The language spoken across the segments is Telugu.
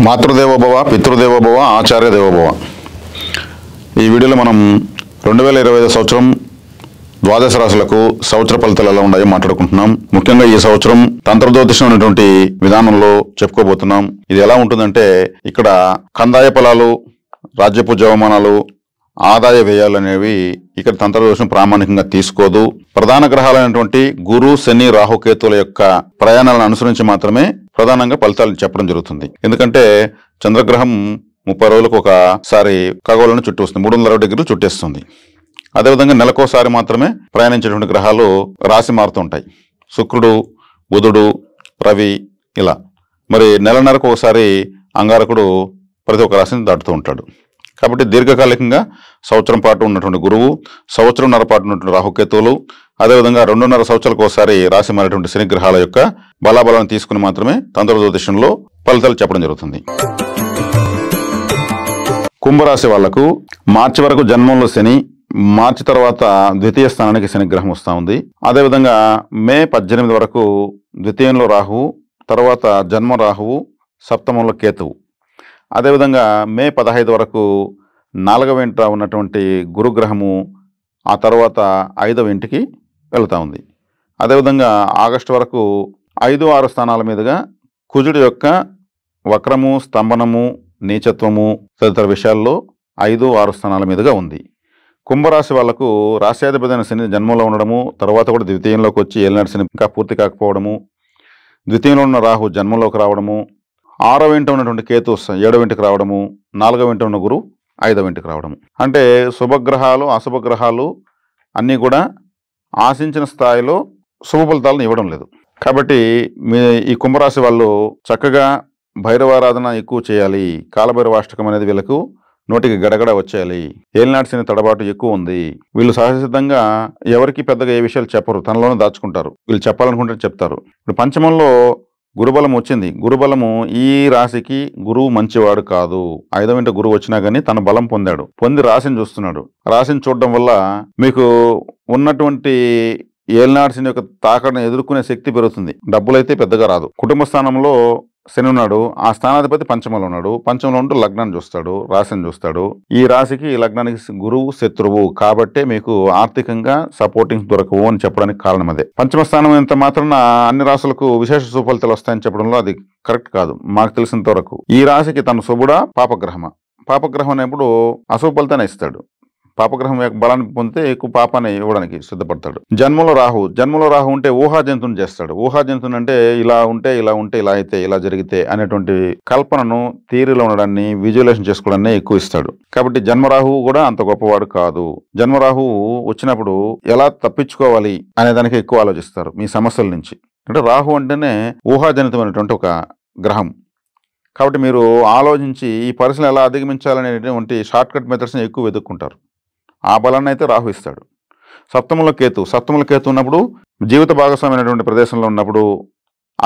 మాతృదేవోభవ, పితృదేవోభవ, ఆచార్య దేవోభవ. ఈ వీడియోలో మనం 2025 సంవత్సరం ద్వాదశ రాశులకు సంవత్సర ఫలితాలు ఎలా ఉన్నాయో మాట్లాడుకుంటున్నాం. ముఖ్యంగా ఈ సంవత్సరం తంత్రజ్యోతిషం అనేటువంటి విధానంలో చెప్పుకోబోతున్నాం. ఇది ఎలా ఉంటుందంటే ఇక్కడ కందాయ ఫలాలు, రాజ్యపు జవమానాలు, ఆదాయ వ్యయాలు అనేవి ఇక్కడ తంత్రజ్యోతిషం ప్రామాణికంగా తీసుకోదు. ప్రధాన గ్రహాలైనటువంటి గురు, శని, రాహుకేతుల యొక్క ప్రయాణాలను అనుసరించి మాత్రమే ప్రధానంగా ఫలితాలు చెప్పడం జరుగుతుంది. ఎందుకంటే చంద్రగ్రహం 30 రోజులకు ఒకసారి ఖగోళాన్ని చుట్టూ వస్తుంది, 360 డిగ్రీలు చుట్టేస్తుంది. అదేవిధంగా నెలకోసారి మాత్రమే ప్రయాణించేటువంటి గ్రహాలు రాశి మారుతూ ఉంటాయి. శుక్రుడు, బుధుడు, రవి ఇలా. మరి నెలన్నరకు ఒకసారి అంగారకుడు ప్రతి ఒక్క రాశిని దాటుతూ ఉంటాడు. కాబట్టి దీర్ఘకాలికంగా సంవత్సరం పాటు ఉన్నటువంటి గురువు, సంవత్సరంన్నర పాటు ఉన్నటువంటి రాహుకేతువులు, అదేవిధంగా 2.5 సంవత్సరాలకు ఒకసారి రాశి మారేటువంటి శని గ్రహాల యొక్క బలాబలాన్ని తీసుకుని మాత్రమే తంత్రజ్యోతిషంలో ఫలితాలు చెప్పడం జరుగుతుంది. కుంభరాశి వాళ్లకు మార్చి వరకు జన్మంలో శని, మార్చి తర్వాత ద్వితీయ స్థానానికి శని గ్రహం వస్తూ ఉంది. అదేవిధంగా మే 18 వరకు ద్వితీయంలో రాహువు, తర్వాత జన్మ రాహువు, సప్తమంలో కేతువు. అదేవిధంగా మే 15 వరకు 4వ ఇంట ఉన్నటువంటి గురుగ్రహము ఆ తర్వాత 5వ ఇంటికి వెళుతూ ఉంది. అదేవిధంగా ఆగస్టు వరకు 5, 6 స్థానాల మీదుగా కుజుడి యొక్క వక్రము, స్తంభనము, నీచత్వము తదితర విషయాల్లో 5, 6 స్థానాల మీదుగా ఉంది. కుంభరాశి వాళ్లకు రాశ్యాధిపతి శని జన్మంలో ఉండడము, తర్వాత కూడా ద్వితీయంలోకి వచ్చి ఏలినాటి శని ఇంకా పూర్తి కాకపోవడము, ద్వితీయంలో ఉన్న రాహు జన్మంలోకి రావడము, 6వ ఇంట ఉన్నటువంటి కేతు 7వ ఇంటికి రావడము, 4వ ఇంట ఉన్న గురు 5వ ఇంటికి రావడము. అంటే శుభగ్రహాలు, అశుభగ్రహాలు అన్నీ కూడా ఆశించిన స్థాయిలో శుభ ఫలితాలను ఇవ్వడం లేదు. కాబట్టి ఈ కుంభరాశి వాళ్ళు చక్కగా భైరవారాధన ఎక్కువ చేయాలి. కాలభైరవాష్టకం అనేది వీళ్ళకు నోటికి గడగడ వచ్చేయాలి. ఏలినాటి శని తడబాటు ఎక్కువ ఉంది. వీళ్ళు సహజసిద్ధంగా ఎవరికి పెద్దగా ఏ విషయాలు చెప్పరు, తనలోనే దాచుకుంటారు. వీళ్ళు చెప్పాలనుకుంటే చెప్తారు. ఇప్పుడు పంచమంలో గురుబలం వచ్చింది. గురుబలము ఈ రాశికి గురువు మంచివాడు కాదు. 5వ ఇంట గురువు వచ్చినా కానీ తన బలం పొంది రాశిని చూస్తున్నాడు. రాశిని చూడడం వల్ల మీకు ఉన్నటువంటి ఏలినాటి శని యొక్క తాకడను ఎదుర్కొనే శక్తి పెరుగుతుంది. డబ్బులైతే పెద్దగా రాదు. కుటుంబ స్థానంలో శని ఉన్నాడు, ఆ స్థానాధిపతి పంచమంలో ఉన్నాడు. పంచమంలో ఉంటూ లగ్నాన్ని చూస్తాడు, రాశిని చూస్తాడు. ఈ రాశికి ఈ లగ్నానికి గురువు శత్రువు కాబట్టే మీకు ఆర్థికంగా సపోర్టింగ్స్ దొరకవు అని చెప్పడానికి కారణం అదే. పంచమ స్థానం ఎంత మాత్రాన అన్ని రాశులకు విశేష సుఫలితాలు వస్తాయని చెప్పడంలో అది కరెక్ట్ కాదు. మాకు తెలిసినంత వరకు ఈ రాశికి తన శుభుడా పాపగ్రహమా? పాపగ్రహం అనేప్పుడు అశుభ ఫలితాన్ని ఇస్తాడు. పాపగ్రహం యొక్క బలాన్ని పొందితే ఎక్కువ పాపాన్ని ఇవ్వడానికి సిద్ధపడతాడు. జన్మలో రాహు ఉంటే ఊహాజంతుని చేస్తాడు. ఊహాజంతుని అంటే ఇలా ఉంటే ఇలా అయితే ఇలా జరిగితే అనేటువంటి కల్పనను థియరీలో ఉండడాన్ని విజువలైజేషన్ చేసుకోవడాన్ని ఎక్కువ ఇస్తాడు. కాబట్టి జన్మరాహువు కూడా అంత గొప్పవాడు కాదు. జన్మరాహువు వచ్చినప్పుడు ఎలా తప్పించుకోవాలి అనే దానికి ఎక్కువ ఆలోచిస్తారు మీ సమస్యల నుంచి. అంటే రాహు అంటేనే ఊహాజనితమైనటువంటి ఒక గ్రహం. కాబట్టి మీరు ఆలోచించి ఈ పరిస్థితిని ఎలా అధిగమించాలనేటువంటి షార్ట్ కట్ మెథడ్స్ని ఎక్కువ వెతుక్కుంటారు. ఆ బలాన్ని అయితే రాహు ఇస్తాడు. సప్తమంలో కేతు ఉన్నప్పుడు జీవిత భాగస్వామైనటువంటి ప్రదేశంలో ఉన్నప్పుడు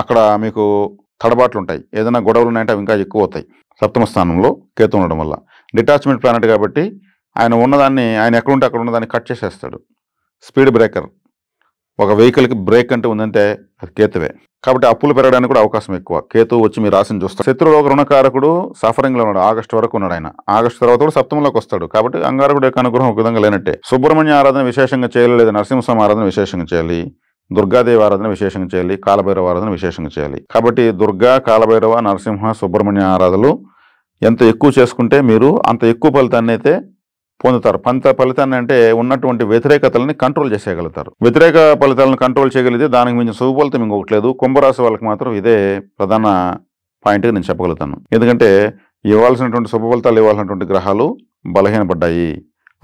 అక్కడ మీకు తడబాట్లు ఉంటాయి. ఏదైనా గొడవలు ఉన్నాయంటే అవి ఇంకా ఎక్కువ అవుతాయి. సప్తమ స్థానంలో కేతు ఉండడం వల్ల డిటాచ్మెంట్ ప్లానెట్ కాబట్టి ఆయన ఎక్కడుంటే అక్కడ ఉన్నదాన్ని కట్ చేసేస్తాడు. Speed breaker. ఒక వెహికల్కి బ్రేక్ అంటే ఉందంటే అది కేతువే. కాబట్టి అప్పులు పెరగడానికి కూడా అవకాశం ఎక్కువ. కేతు వచ్చి మీ రాశిని చూస్తారు. శత్రులోక రుణకారకుడు సఫరింగ్లో ఉన్నాడు. ఆగస్టు వరకు ఉన్నాడు ఆయన. ఆగస్టు తర్వాత కూడా సప్తమంలోకి వస్తాడు. కాబట్టి అంగారకుడు యొక్క అనుగ్రహం ఒక విధంగా లేనట్టే. సుబ్రహ్మణ్య ఆరాధన విశేషంగా చేయలేదు, నరసింహస్వామి ఆరాధన విశేషంగా చేయాలి, దుర్గాదేవి ఆరాధన విశేషంగా చేయాలి, కాలభైరవ ఆరాధన విశేషంగా చేయాలి. కాబట్టి దుర్గా, కాలభైరవ, నరసింహ, సుబ్రహ్మణ్య ఆరాధనలు ఎంత ఎక్కువ చేసుకుంటే మీరు అంత ఎక్కువ ఫలితాన్ని అయితే పొందుతారు. ఫలితాన్ని అంటే ఉన్నటువంటి వ్యతిరేకతలని కంట్రోల్ చేసేయగలుగుతారు. వ్యతిరేక ఫలితాలను కంట్రోల్ చేయగలిగితే దానికి మించిన శుభ ఫలితం ఇంకొకటి లేదు. కుంభరాశి వాళ్ళకి మాత్రం ఇదే ప్రధాన పాయింట్గా నేను చెప్పగలుగుతాను. ఎందుకంటే ఇవ్వాల్సినటువంటి శుభ ఫలితాలు ఇవ్వాల్సినటువంటి గ్రహాలు బలహీనపడ్డాయి.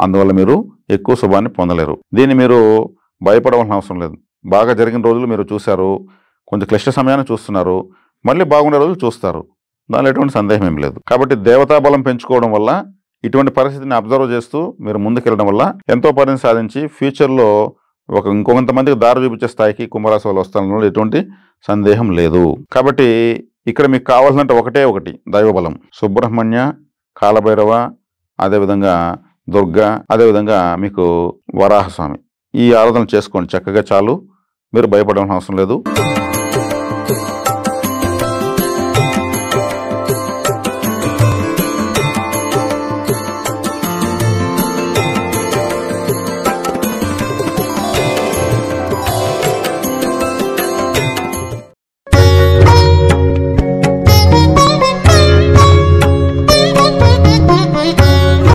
అందువల్ల మీరు ఎక్కువ శుభాన్ని పొందలేరు. దీన్ని మీరు భయపడవలసిన అవసరం లేదు. బాగా జరిగిన రోజులు మీరు చూశారు, కొంచెం క్లిష్ట సమయాన్ని చూస్తున్నారు, మళ్ళీ బాగుండే రోజులు చూస్తారు. దానిలో ఎటువంటి సందేహం ఏం లేదు. కాబట్టి దేవతా బలం పెంచుకోవడం వల్ల, ఇటువంటి పరిస్థితిని అబ్జర్వ్ చేస్తూ మీరు ముందుకెళ్ళడం వల్ల ఎంతో పరిణతి సాధించి ఫ్యూచర్లో ఇంకొంతమందికి దారి చూపించే స్థాయికి కుంభరాశి వాళ్ళు వస్తానో ఎటువంటి సందేహం లేదు. కాబట్టి ఇక్కడ మీకు కావాల్సినట్టు ఒకటి దైవబలం. సుబ్రహ్మణ్య, కాలభైరవ, అదేవిధంగా దుర్గా, అదేవిధంగా మీకు వరాహస్వామి. ఈ ఆరాధన చేసుకోండి చక్కగా చాలు. మీరు భయపడాల్సిన అవసరం లేదు.